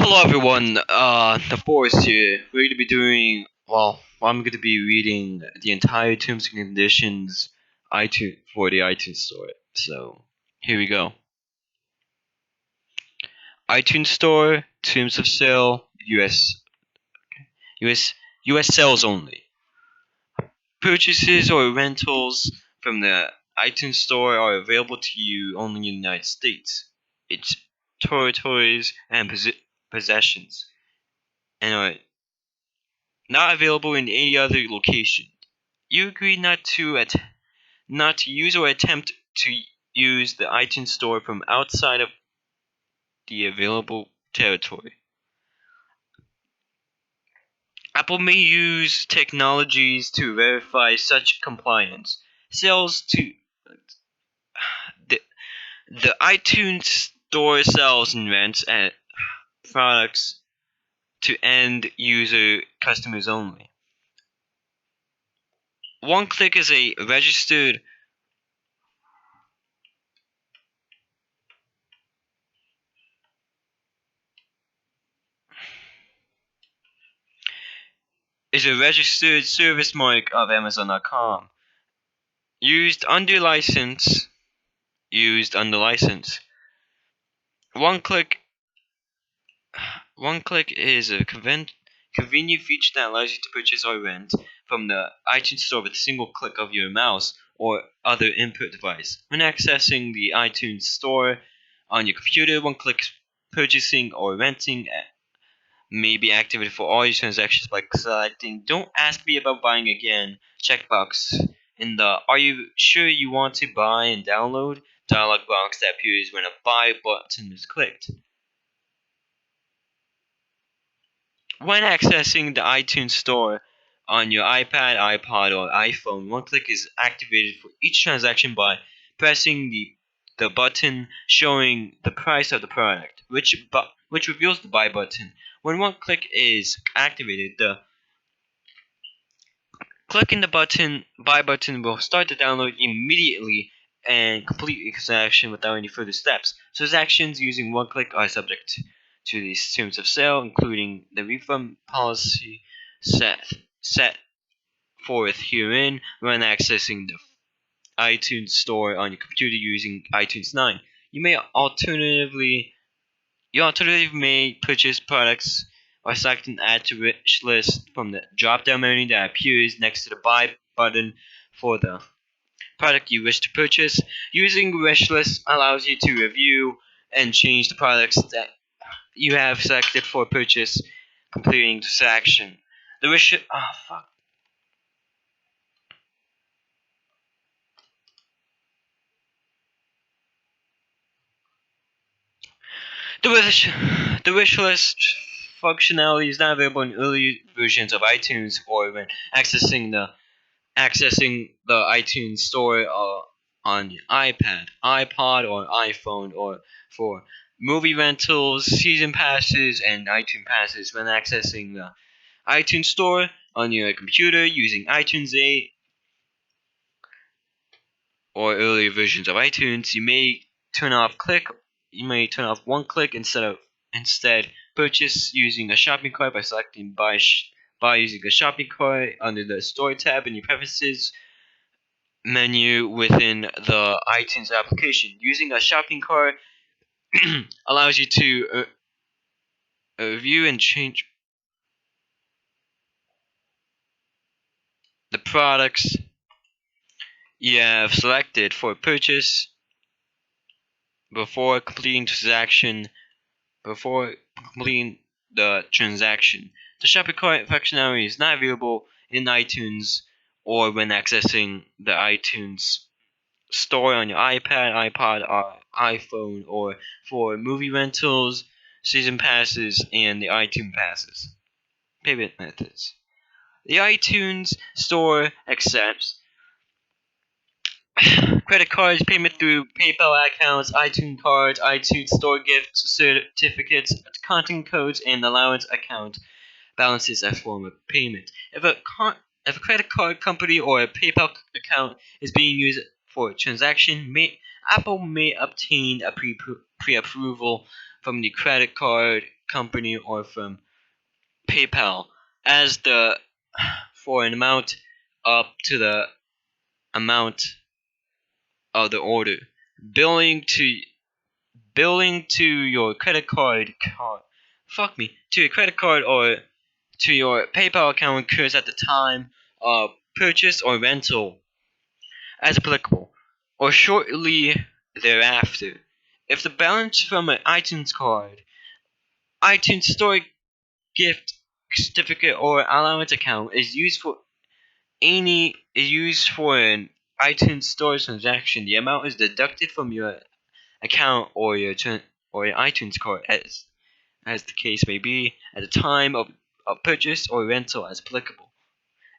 Hello everyone, Neforus here. We're going to be doing, I'm going to be reading the entire terms and conditions iTunes for the iTunes store. So, here we go. iTunes store, terms of sale, US, US sales only. Purchases or rentals from the iTunes store are available to you only in the United States, its territories and possessions, and are not available in any other location. You agree not to use or attempt to use the iTunes store from outside of the available territory. Apple may use technologies to verify such compliance. Sales to the, the iTunes store sells and rents products to end user customers only. OneClick is a registered service mark of Amazon.com. Used under license. OneClick is a convenient feature that allows you to purchase or rent from the iTunes store with a single click of your mouse or other input device. When accessing the iTunes store on your computer, OneClick purchasing or renting may be activated for all your transactions by selecting "Don't ask me about buying again" checkbox in the "Are you sure you want to buy and download" dialog box that appears when a buy button is clicked. When accessing the iTunes store on your iPad, iPod, or iPhone, OneClick is activated for each transaction by pressing the button showing the price of the product, which reveals the buy button. When OneClick is activated, the clicking the buy button will start the download immediately and complete the transaction without any further steps. Transactions using OneClick are subject to these terms of sale, including the refund policy set forth herein when accessing the iTunes store on your computer using iTunes 9. You alternatively may purchase products or select an add to wish list from the drop-down menu that appears next to the buy button for the product you wish to purchase. Using wish list allows you to review and change the products that you have selected for purchase, completing the selection. The wish The wish list functionality is not available in early versions of iTunes or when accessing the iTunes store on your iPad, iPod, or iPhone, or for movie rentals, season passes, and iTunes passes when accessing the iTunes store on your computer using iTunes 8 or earlier versions of iTunes. You may turn off OneClick instead purchase using a shopping cart by selecting buy using a shopping cart under the store tab in your preferences menu within the iTunes application. Using a shopping cart allows you to view and change the products you have selected for purchase before completing the transaction. The shopping cart functionality is not available in iTunes or when accessing the iTunes store on your iPad, iPod, or iPhone, or for movie rentals, season passes, and the iTunes passes. Payment methods. The iTunes store accepts credit cards, payment through PayPal accounts, iTunes cards, iTunes store gift certificates, content codes, and allowance account balances as form of payment. If a credit card company or a PayPal account is being used for a transaction, Apple may obtain a pre-approval from the credit card company or from PayPal as the for an amount up to the amount of the order. Billing to your credit card fuck me to your credit card or to your PayPal account occurs at the time of purchase or rental as applicable, or shortly thereafter. If the balance from an iTunes card, iTunes Store gift certificate, or allowance account is used for an iTunes Store transaction, the amount is deducted from your account or your iTunes card as the case may be at the time of purchase or rental as applicable.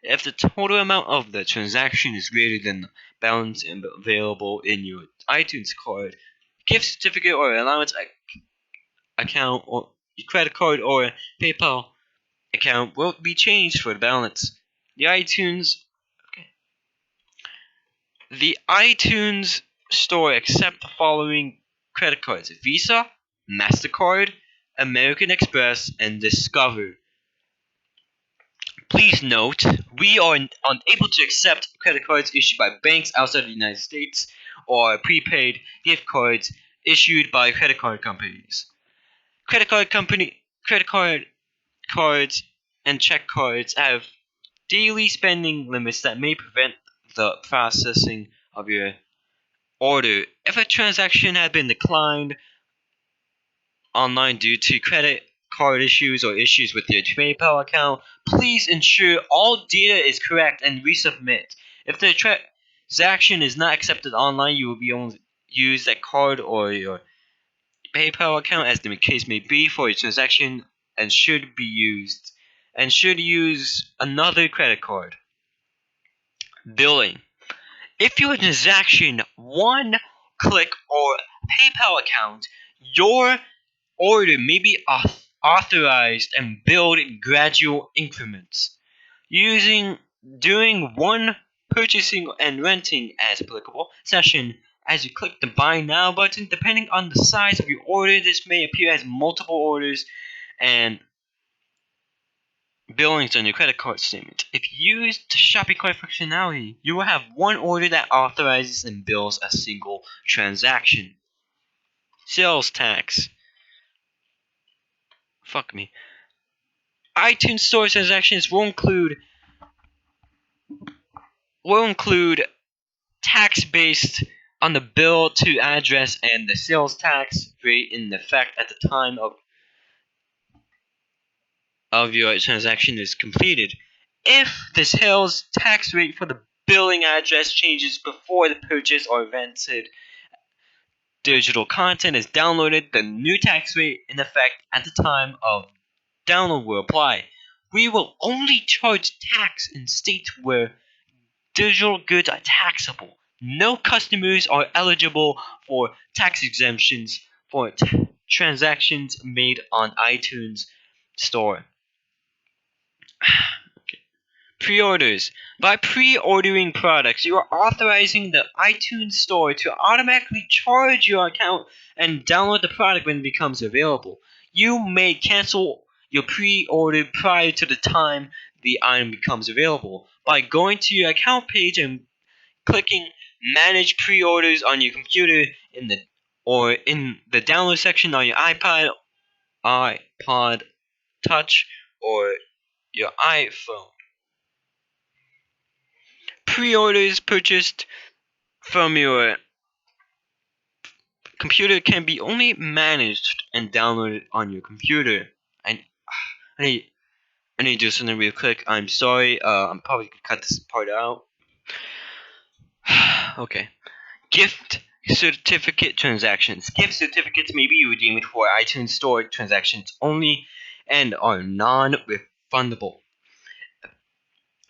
If the total amount of the transaction is greater than the balance available in your iTunes card, gift certificate, or allowance account, or your credit card or PayPal account will be changed for the balance. The iTunes Store accepts the following credit cards: Visa, MasterCard, American Express, and Discover. Please note, we are unable to accept credit cards issued by banks outside the United States or prepaid gift cards issued by credit card companies. Credit card cards and check cards have daily spending limits that may prevent the processing of your order. If a transaction had been declined online due to credit card issues or issues with your PayPal account, please ensure all data is correct and resubmit. If the transaction is not accepted online, you will be able to use that card or your PayPal account as the case may be for your transaction and should use another credit card. Billing. If your transaction one click or PayPal account, your order may be authorized and billed in gradual increments. During one purchasing and renting as applicable session, as you click the Buy Now button, depending on the size of your order, this may appear as multiple orders and billings on your credit card statement. If you use the shopping cart functionality, you will have one order that authorizes and bills a single transaction. Sales tax. Fuck me. iTunes Store transactions will include tax based on the bill to address and the sales tax rate in effect at the time of your transaction is completed. If the sales tax rate for the billing address changes before the purchase or rented digital content is downloaded, the new tax rate in effect at the time of download will apply. We will only charge tax in states where digital goods are taxable. No customers are eligible for tax exemptions for transactions made on iTunes Store. Okay. Pre-orders. By pre-ordering products, you are authorizing the iTunes Store to automatically charge your account and download the product when it becomes available. You may cancel your pre-order prior to the time the item becomes available by going to your account page and clicking Manage Pre-orders on your computer in the download section on your iPod Touch, or your iPhone. Pre-orders purchased from your computer can be only managed and downloaded on your computer. I need to do something real quick. I'm sorry. I'm probably gonna cut this part out. Okay. Gift certificate transactions. Gift certificates may be redeemed for iTunes Store transactions only and are non-refundable,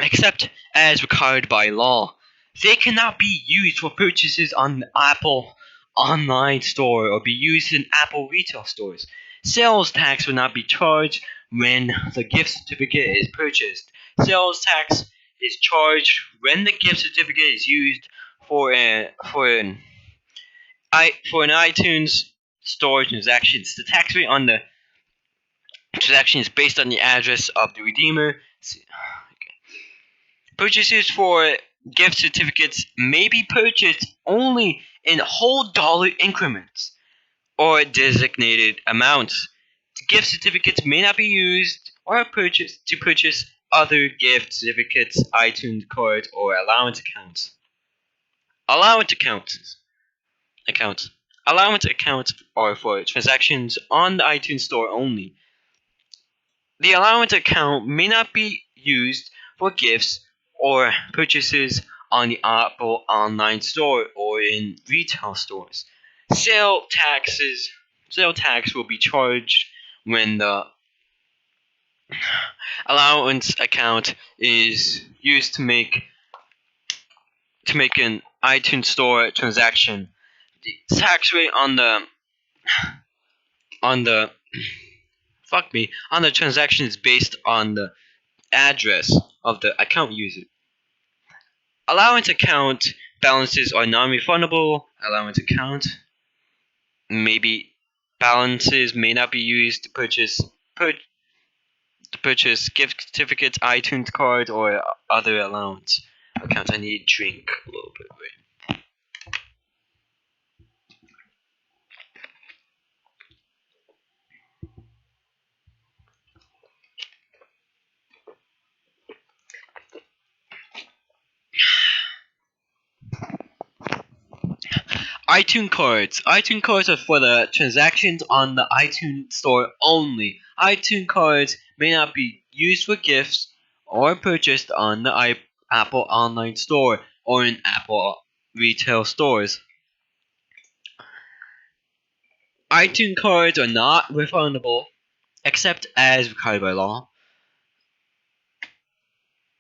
except as required by law. They cannot be used for purchases on the Apple online store or be used in Apple retail stores. Sales tax will not be charged when the gift certificate is purchased. Sales tax is charged when the gift certificate is used for an iTunes Store transactions. The tax rate on the Transaction is based on the address of the redeemer. Purchases for gift certificates may be purchased only in whole dollar increments or designated amounts. Gift certificates may not be used or purchased to purchase other gift certificates, iTunes cards, or allowance accounts. Allowance accounts. Allowance accounts are for transactions on the iTunes Store only. The allowance account may not be used for gifts or purchases on the Apple online store or in retail stores. Sale tax will be charged when the allowance account is used to make an iTunes Store transaction. The tax rate on the transaction is based on the address of the account user. Allowance account balances are non-refundable. Allowance account balances may not be used to purchase gift certificates, iTunes cards, or other allowance accounts. I need to drink a little bit. Wait. iTunes cards. iTunes cards are for the transactions on the iTunes Store only. iTunes cards may not be used for gifts or purchased on the Apple online store or in Apple retail stores. iTunes cards are not refundable except as required by law.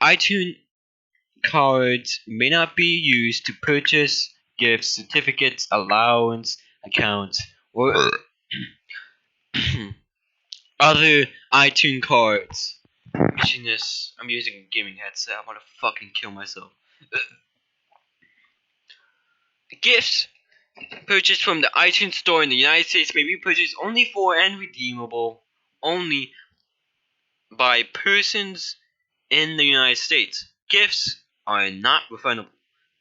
iTunes cards may not be used to purchase gift certificates, allowance accounts, or other iTunes cards. I'm using a gaming headset. I'm gonna fucking kill myself. Gifts purchased from the iTunes Store in the United States may be purchased only for and redeemable only by persons in the United States. Gifts are not refundable.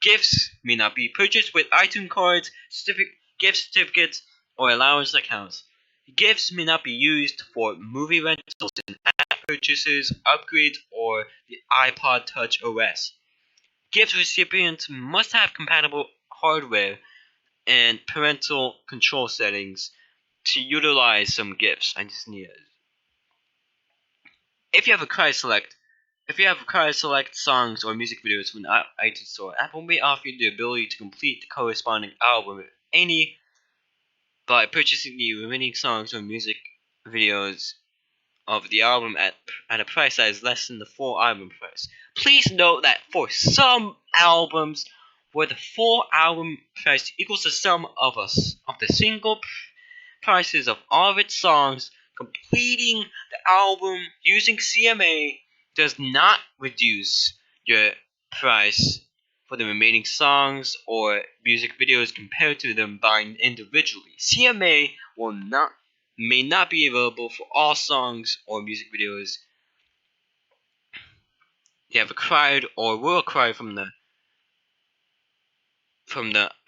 Gifts may not be purchased with iTunes cards, gift certificates, or allowance accounts. Gifts may not be used for movie rentals and app purchases, upgrades, or the iPod Touch OS. Gift recipients must have compatible hardware and parental control settings to utilize some gifts. I just need it. If you have required select songs or music videos from the iTunes Store, Apple may offer you the ability to complete the corresponding album by purchasing the remaining songs or music videos of the album at a price that is less than the full album price. Please note that for some albums, where the full album price equals the sum of the single prices of all of its songs, completing the album using CMA does not reduce your price for the remaining songs or music videos compared to them buying individually. CMA may not be available for all songs or music videos you have acquired or will acquire from the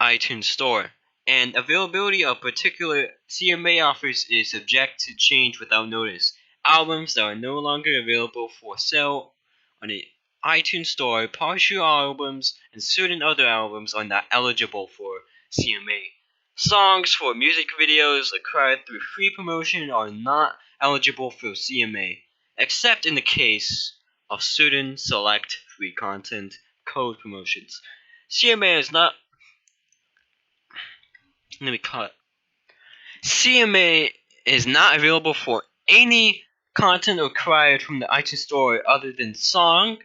iTunes Store, and availability of particular CMA offers is subject to change without notice. Albums that are no longer available for sale on the iTunes Store, partial albums, and certain other albums are not eligible for CMA. Songs for music videos acquired through free promotion are not eligible for CMA, except in the case of certain select free content code promotions. CMA is not Let me cut. CMA is not available for any content acquired from the iTunes Store other than songs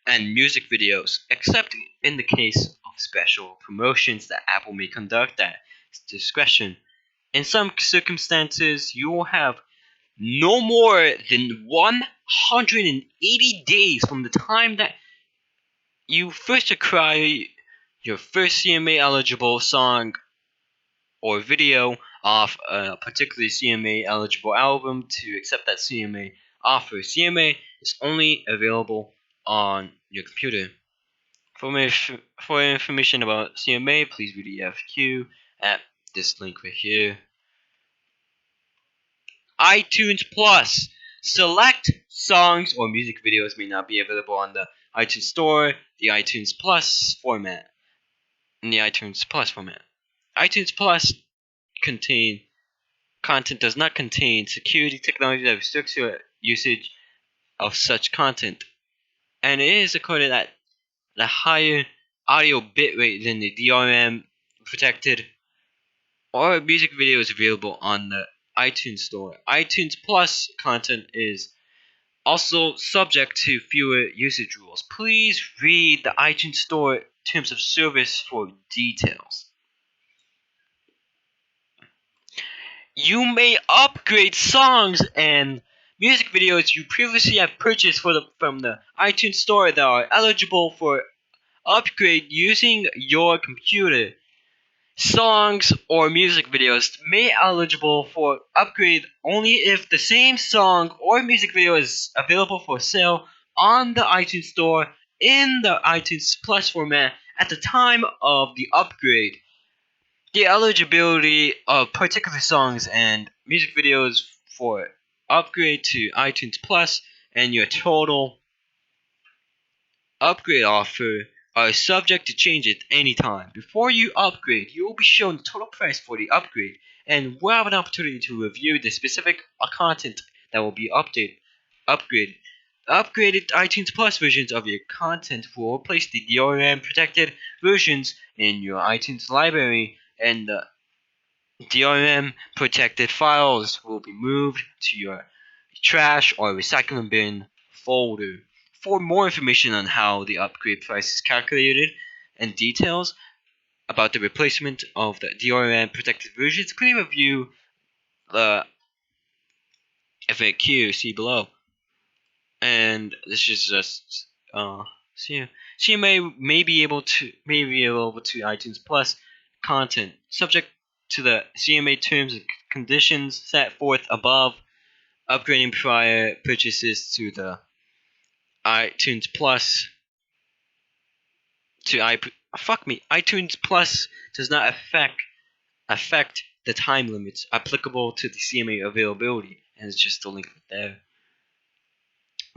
and music videos, except in the case of special promotions that Apple may conduct at its discretion. In some circumstances, you will have no more than 180 days from the time that you first acquire your first CMA eligible song or video off a particularly CMA eligible album to accept that CMA offer. CMA is only available on your computer. For information about CMA, please read the FQ at this link right here. iTunes Plus. Select songs or music videos may not be available on the iTunes Store, the iTunes Plus format. In the iTunes Plus format. iTunes Plus content does not contain security technology that restricts your usage of such content, and it is recorded at a higher audio bitrate than the DRM protected or music videos available on the iTunes Store. iTunes Plus content is also subject to fewer usage rules. Please read the iTunes Store terms of service for details. You may upgrade songs and music videos you previously have purchased from the iTunes Store that are eligible for upgrade using your computer. Songs or music videos may be eligible for upgrade only if the same song or music video is available for sale on the iTunes Store in the iTunes Plus format at the time of the upgrade. The eligibility of particular songs and music videos for upgrade to iTunes Plus and your total upgrade offer are subject to change at any time. Before you upgrade, you will be shown the total price for the upgrade and will have an opportunity to review the specific content that will be upgraded. Upgraded iTunes Plus versions of your content will replace the DRM protected versions in your iTunes library, and the DRM protected files will be moved to your trash or recycling bin folder. For more information on how the upgrade price is calculated and details about the replacement of the DRM protected versions, please review the FAQ see below. And this is just CMA may be able to iTunes Plus content subject to the CMA terms and conditions set forth above. Upgrading prior purchases to the iTunes Plus iTunes Plus does not affect the time limits applicable to the CMA availability, and it's just a link right there.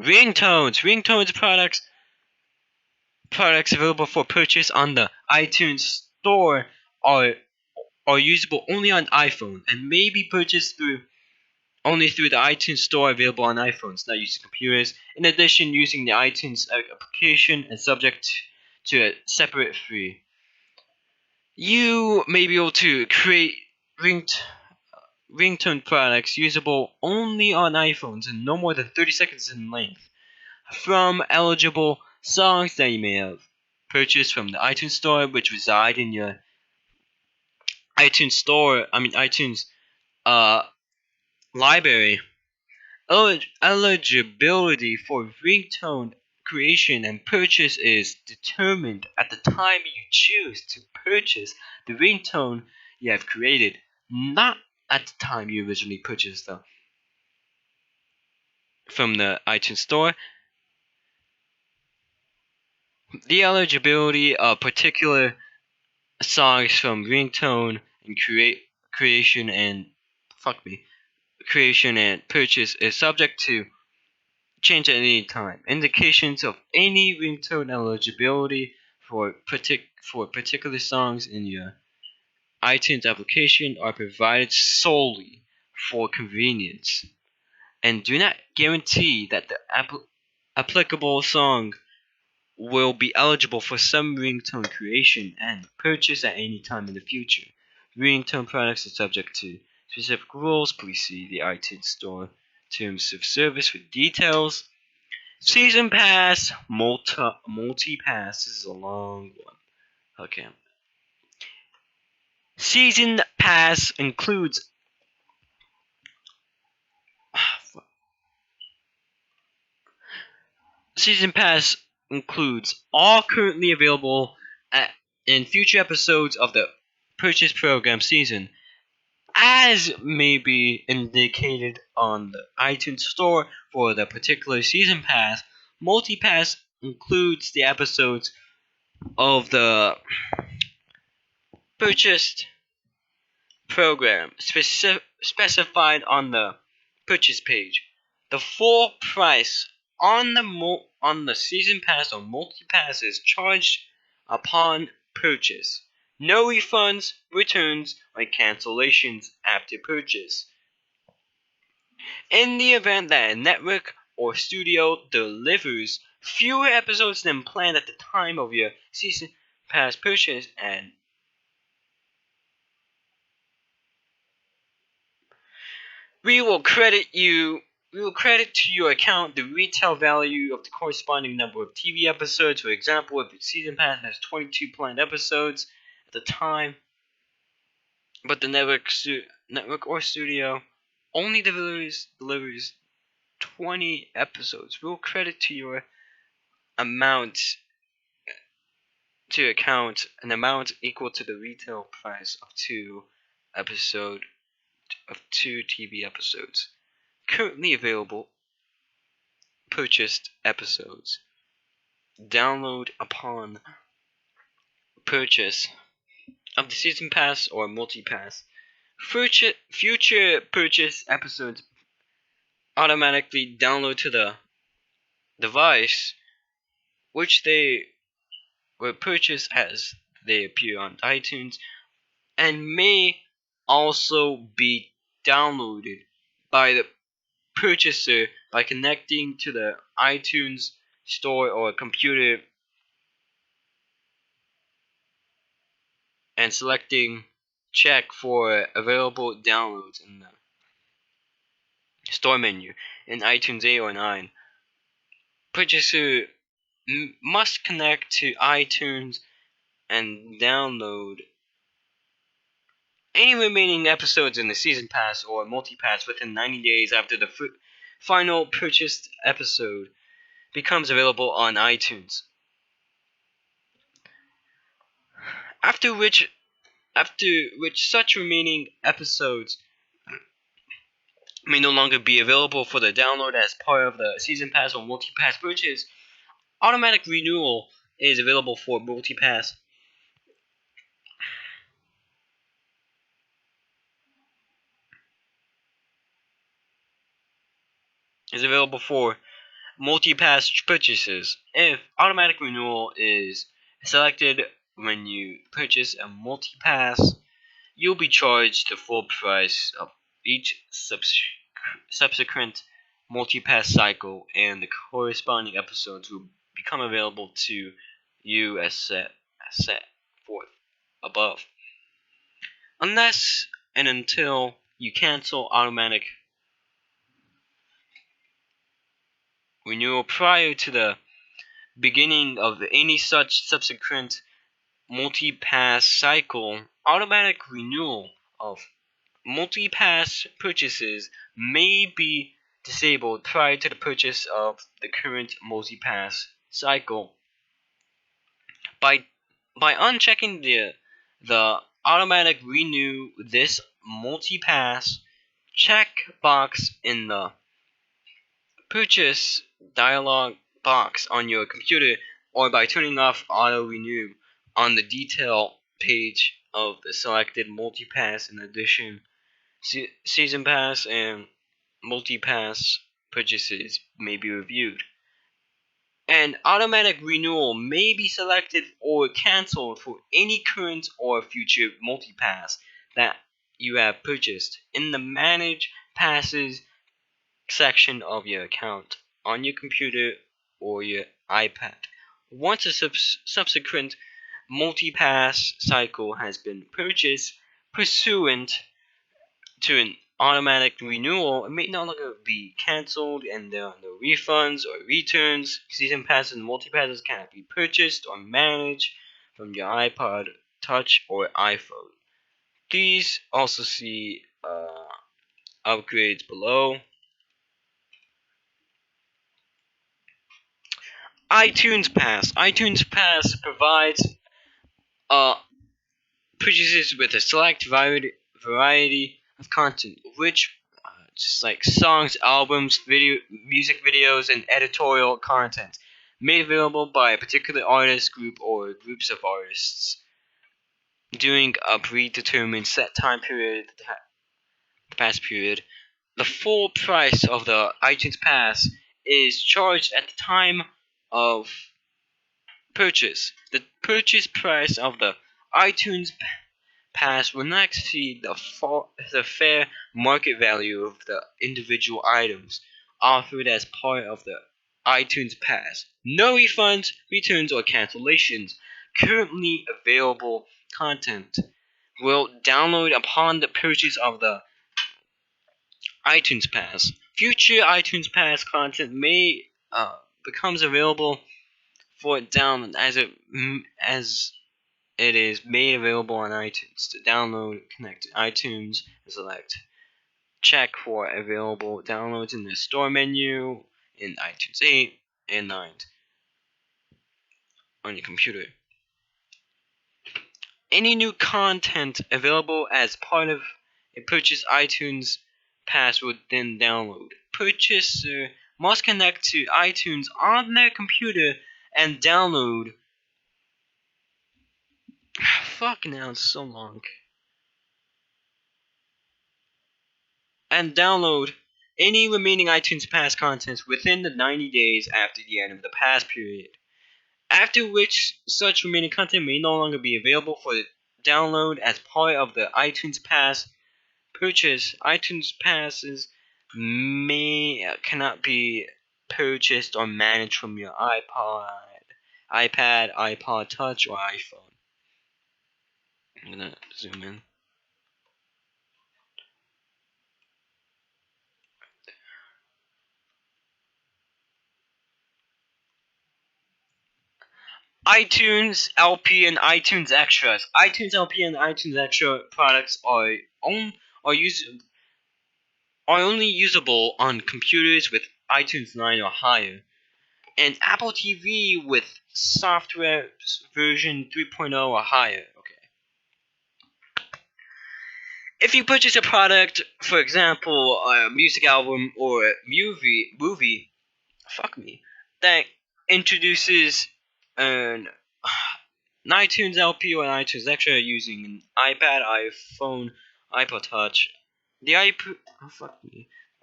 Ringtones products available for purchase on the iTunes Store are usable only on iPhone and may be purchased only through the iTunes Store available on iPhones, not using computers. In addition, using the iTunes application and subject to a separate fee. You may be able to create ringtone products usable only on iPhones and no more than 30 seconds in length from eligible songs that you may have purchased from the iTunes Store, which reside in your iTunes library. Eligibility for ringtone creation and purchase is determined at the time you choose to purchase the ringtone you have created, not at the time you originally purchased them from the iTunes Store. The eligibility of particular songs from ringtone and creation and purchase is subject to change at any time. Indications of any ringtone eligibility for particular songs in your iTunes application are provided solely for convenience and do not guarantee that the applicable song will be eligible for some ringtone creation and purchase at any time in the future. Ringtone products are subject to specific rules. Please see the iTunes Store terms of service for details. Season Pass, multi-pass. This is a long one. Okay. Season Pass includes all currently available in future episodes of the Purchase Program season as may be indicated on the iTunes store for the particular season pass. Multi-pass includes the episodes of the purchased program specified on the purchase page. The full price on the season pass or multi-pass is charged upon purchase. No refunds, returns, or cancellations after purchase. In the event that a network or studio delivers fewer episodes than planned at the time of your season pass purchase, and we will credit to your account the retail value of the corresponding number of TV episodes. For example, if your season pass has 22 planned episodes at the time, but the network or studio only delivers 20 episodes, we will credit to your amount to account an amount equal to the retail price of two TV episodes. Currently available purchased episodes. Download upon purchase of the season pass or multi-pass. Future purchase episodes automatically download to the device which they were purchased as they appear on iTunes, and may also be downloaded by the purchaser by connecting to the iTunes store or computer and selecting check for available downloads in the store menu in iTunes 8 or 9. Purchaser must connect to iTunes and download any remaining episodes in the season pass or multi-pass within 90 days after the final purchased episode becomes available on iTunes. After which such remaining episodes may no longer be available for the download as part of the season pass or multi-pass purchase. Automatic renewal is available for multi-pass. Is available for multi-pass purchases. If automatic renewal is selected when you purchase a multi-pass, you'll be charged the full price of each subsequent multi-pass cycle, and the corresponding episodes will become available to you as set forth above. Unless and until you cancel automatic renewal prior to the beginning of any such subsequent multi-pass cycle, automatic renewal of multi-pass purchases may be disabled prior to the purchase of the current multi-pass cycle. By unchecking the automatic renew this multi-pass checkbox in the purchase dialog box on your computer, or by turning off auto renew on the detail page of the selected multi-pass. In addition, season pass and multi-pass purchases may be reviewed. An automatic renewal may be selected or cancelled for any current or future multi-pass that you have purchased in the Manage Passes section of your account on your computer or your iPad. Once a subsequent multi-pass cycle has been purchased pursuant to an automatic renewal, it may no longer be cancelled, and there are no refunds or returns. Season passes and multi-passes cannot be purchased or managed from your iPod Touch or iPhone. Please also see upgrades below. iTunes Pass. iTunes Pass provides purchases with a select variety of content, which just like songs, albums, music videos, and editorial content made available by a particular artist group or groups of artists during a predetermined set time period, the pass period. The full price of the iTunes Pass is charged at the time of purchase. The purchase price of the iTunes Pass will not exceed the fair market value of the individual items offered as part of the iTunes Pass. No refunds, returns, or cancellations. Currently available content will download upon the purchase of the iTunes Pass. Future iTunes Pass content may becomes available for download as it is made available on iTunes. To download, connect to iTunes, select check for available downloads in the store menu in iTunes 8 and 9 on your computer. Any new content available as part of a purchase iTunes Pass will then download. Purchaser must connect to iTunes on their computer and download. Fucking hell, it's so long. And download any remaining iTunes Pass contents within the 90 days after the end of the pass period, after which such remaining content may no longer be available for download as part of the iTunes Pass purchase. iTunes Passes cannot be purchased or managed from your iPad, iPod Touch, or iPhone. I'm gonna zoom in. iTunes LP and iTunes Extras. iTunes LP and iTunes Extra products are only usable on computers with iTunes 9 or higher, and Apple TV with software version 3.0 or higher. Okay. If you purchase a product, for example, a music album or a movie, fuck me, that introduces an iTunes LP or an iTunes Extra using an iPad, iPhone, iPod Touch, the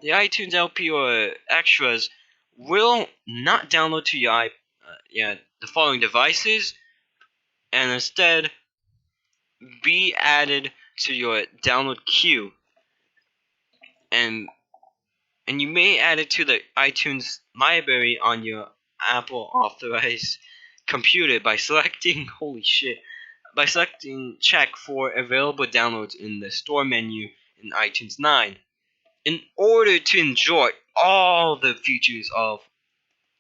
iTunes LP or Extras will not download to your the following devices, and instead be added to your download queue, and you may add it to the iTunes library on your Apple authorized computer by selecting check for available downloads in the store menu in iTunes 9. In order to enjoy all the features of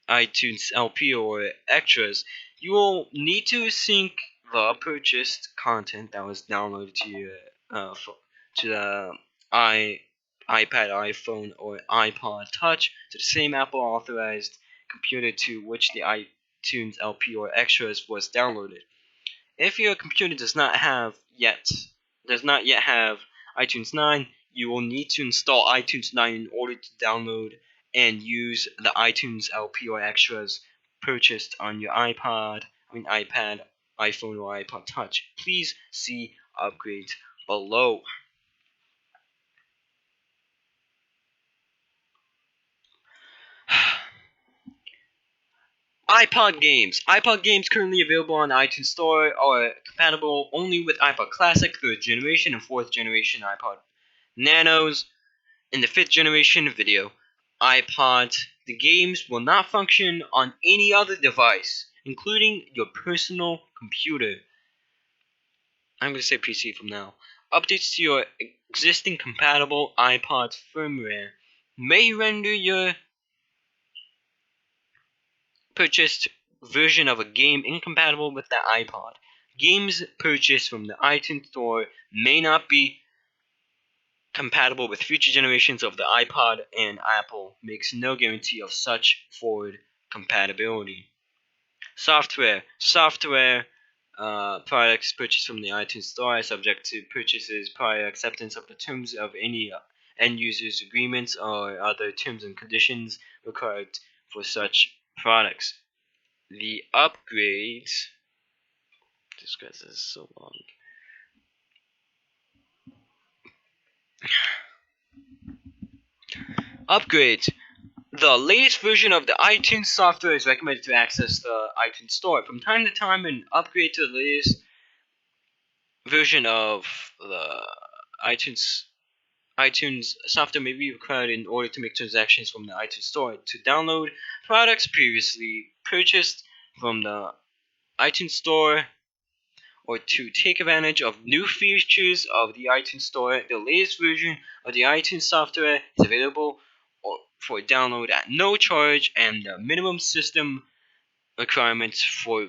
iTunes LP or Extras, you will need to sync the purchased content that was downloaded to your to the iPad, iPhone, or iPod Touch to the same Apple authorized computer to which the iTunes LP or Extras was downloaded. If your computer does not yet have iTunes 9, you will need to install iTunes 9 in order to download and use the iTunes LP or Extras purchased on your iPad, iPhone, or iPod Touch. Please see upgrades below. iPod games. iPod games currently available on the iTunes Store are compatible only with iPod Classic 3rd generation and 4th generation iPod Nanos. In the 5th generation video iPod, the games will not function on any other device, including your personal computer. I'm going to say PC from now. Updates to your existing compatible iPod firmware may render your purchased version of a game incompatible with the iPod. Games purchased from the iTunes Store may not be compatible with future generations of the iPod, and Apple makes no guarantee of such forward compatibility. Software Products purchased from the iTunes Store are subject to purchasers prior acceptance of the terms of any end users agreements or other terms and conditions required for such products. The upgrades. This guy is so long. Upgrades. The latest version of the iTunes software is recommended to access the iTunes Store. From time to time, an upgrade to the latest version of the iTunes software may be required in order to make transactions from the iTunes Store. To download products previously purchased from the iTunes Store or to take advantage of new features of the iTunes Store, the latest version of the iTunes software is available for download at no charge, and the minimum system requirements for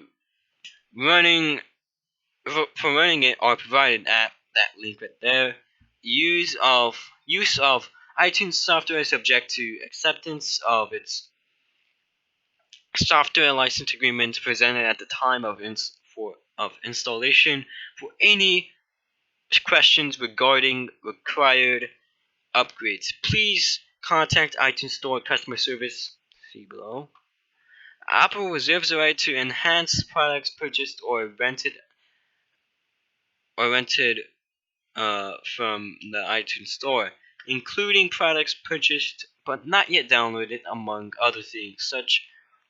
running it are provided at that link right there. Use of iTunes software is subject to acceptance of its software license agreement presented at the time of installation. For any questions regarding required upgrades, please contact iTunes Store customer service. See below. Apple reserves the right to enhance products purchased or rented from the iTunes Store, including products purchased but not yet downloaded, among other things. Such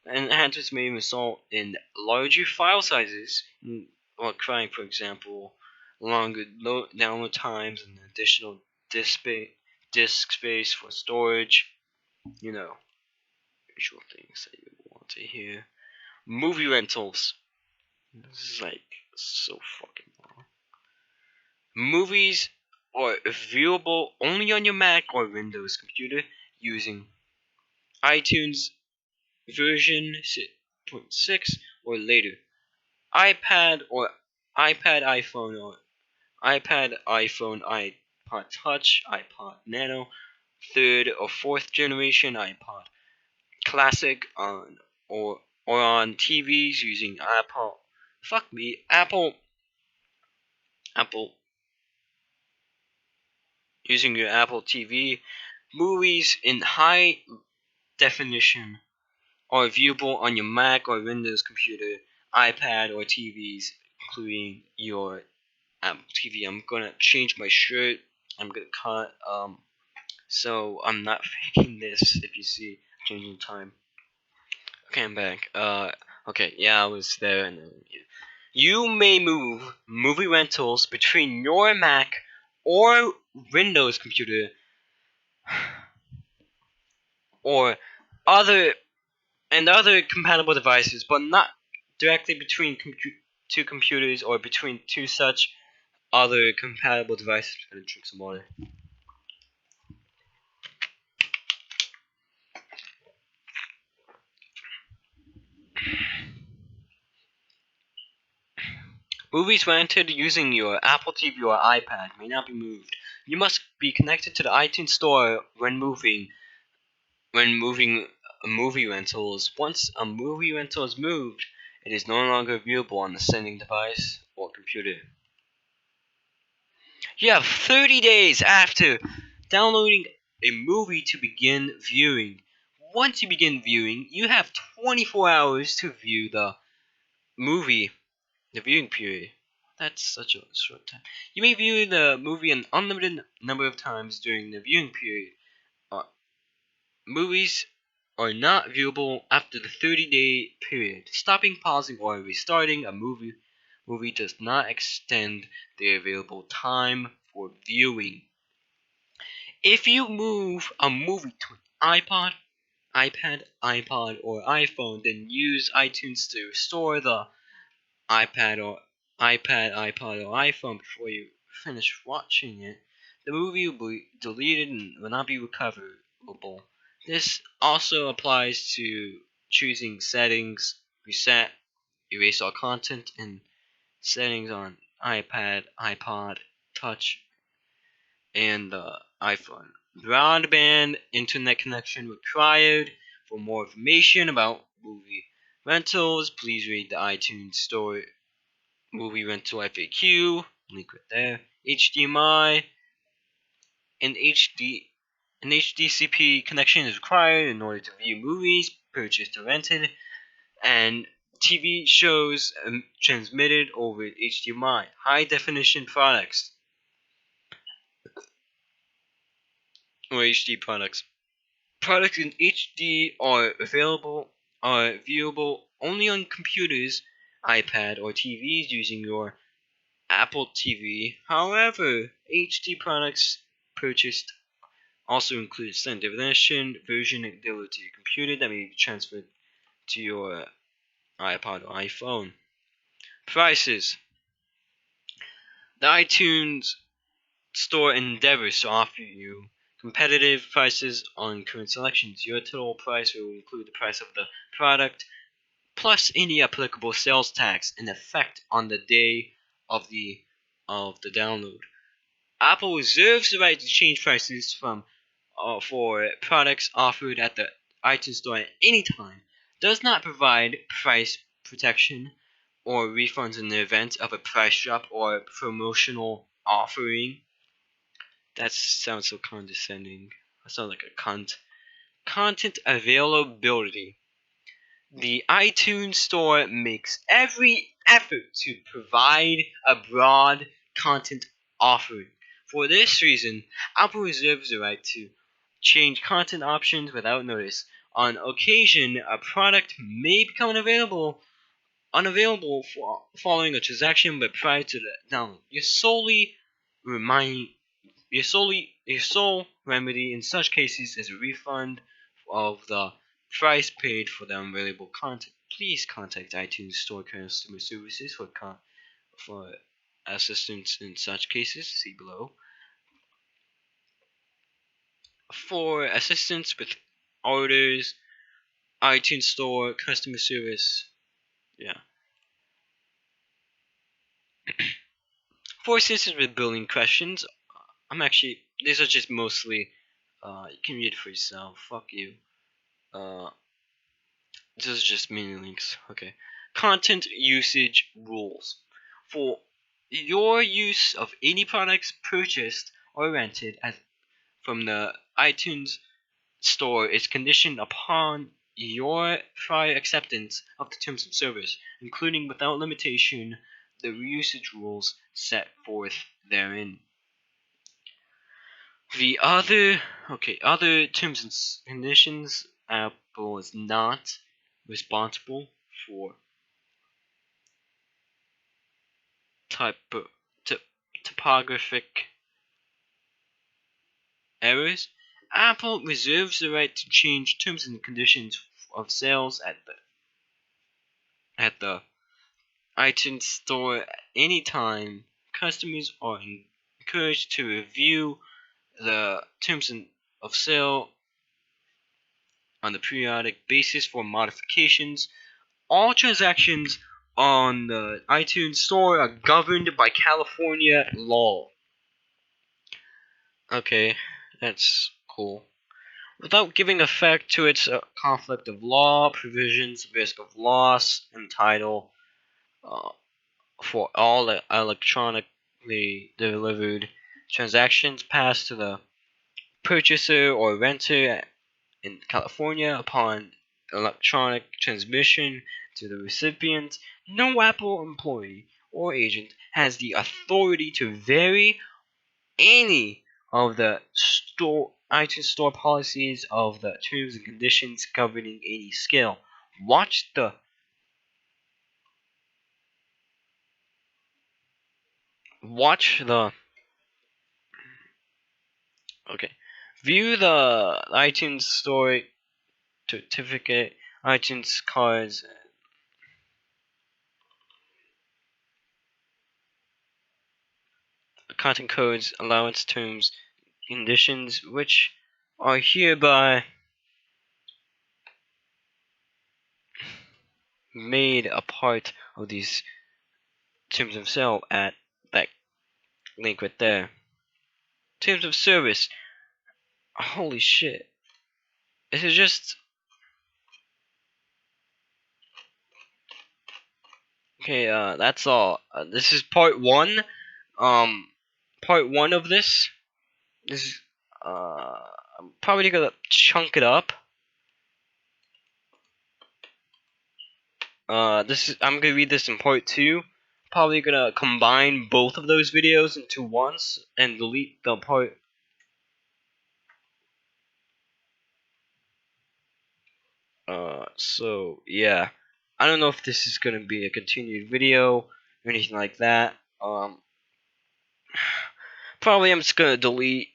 enhancements may result in larger file sizes, or crying, for example, longer download times and additional disk space for storage. Usual things that you want to hear. Movie rentals. This is like so fucking long. Movies are viewable only on your Mac or Windows computer using iTunes version 6.6 or later. iPad, iPhone, or iPad, iPhone, iPod Touch, iPod Nano, third or fourth generation iPod Classic or on TVs using Apple using your Apple TV. Movies in high definition are viewable on your Mac or Windows computer, iPad, or TVs, including your Apple TV. I'm gonna change my shirt. I'm gonna cut. So I'm not faking this. If you see, changing time. Okay, I'm back. Okay, yeah, I was there, and you may move movie rentals between your Mac or Windows computer or other compatible devices, but not directly between two computers or between two such other compatible devices. I'm gonna drink some water. Movies rented using your Apple TV or iPad may not be moved. You must be connected to the iTunes Store when moving movie rentals. Once a movie rental is moved, it is no longer viewable on the sending device or computer. You have 30 days after downloading a movie to begin viewing. Once you begin viewing, you have 24 hours to view the movie, the viewing period. That's such a short time. You may view the movie an unlimited number of times during the viewing period. Movies are not viewable after the 30-day period. Stopping, pausing, or restarting a movie does not extend the available time for viewing. If you move a movie to an iPad, or iPhone, then use iTunes to restore the iPad, iPod, or iPhone before you finish watching it. The movie will be deleted and will not be recoverable. This also applies to choosing settings, reset, erase all content, and settings on iPad, iPod Touch, and the iPhone. Broadband internet connection required. For more information about movie rentals, please read the iTunes Store movie rental FAQ, link right there. HDMI, an HDCP connection is required in order to view movies purchased or rented, and TV shows transmitted over HDMI. High definition products or HD products. Products in HD are viewable only on computers, iPad, or TVs using your Apple TV. However, HD products purchased also include standard definition version delivered to your computer that may be transferred to your iPod or iPhone. Prices. The iTunes Store endeavors to offer you competitive prices on current selections. Your total price will include the price of the product plus any applicable sales tax in effect on the day of the download. Apple reserves the right to change prices for products offered at the iTunes Store at any time. Does not provide price protection or refunds in the event of a price drop or promotional offering. That sounds so condescending. I sound like a cunt. Content availability. The iTunes Store makes every effort to provide a broad content offering. For this reason, Apple reserves the right to change content options without notice. On occasion, a product may become unavailable following a transaction, but prior to the download. Your sole remedy in such cases is a refund of the price paid for the unavailable content. Please contact iTunes Store customer services for assistance in such cases. See below. For assistance with orders, iTunes Store customer service. Yeah. For assistance with billing questions, these are just mostly, you can read it for yourself. Fuck you. This is just mini links. Okay. Content usage rules. For your use of any products purchased or rented from the iTunes Store is conditioned upon your prior acceptance of the terms of service, including without limitation the usage rules set forth therein. The other terms and conditions, Apple is not responsible for typographic errors. Apple reserves the right to change terms and conditions of sales at the iTunes Store at any time. Customers are encouraged to review the terms of sale on a periodic basis for modifications. All transactions on the iTunes Store are governed by California law. Okay, that's cool. Without giving effect to its conflict of law provisions, risk of loss, and title for all electronically delivered transactions passed to the purchaser or renter in California upon electronic transmission to the recipient, no Apple employee or agent has the authority to vary any of the iTunes Store policies of the terms and conditions governing any scale. View the iTunes Store certificate, iTunes cards, content codes, allowance terms, conditions, which are hereby made a part of these terms of sale at that link right there. Terms of service. Holy shit. This is just Okay, that's all. This is part one. Um, part one of this. This is, I'm probably gonna chunk it up. I'm gonna read this in part two. Probably gonna combine both of those videos into once and delete the part. So yeah, I don't know if this is gonna be a continued video or anything like that. Probably I'm just gonna delete.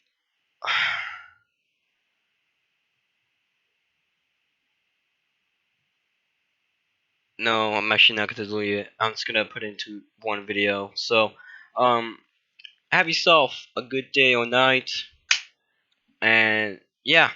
No, I'm actually not gonna delete it. I'm just gonna put it into one video. So, have yourself a good day or night, and yeah.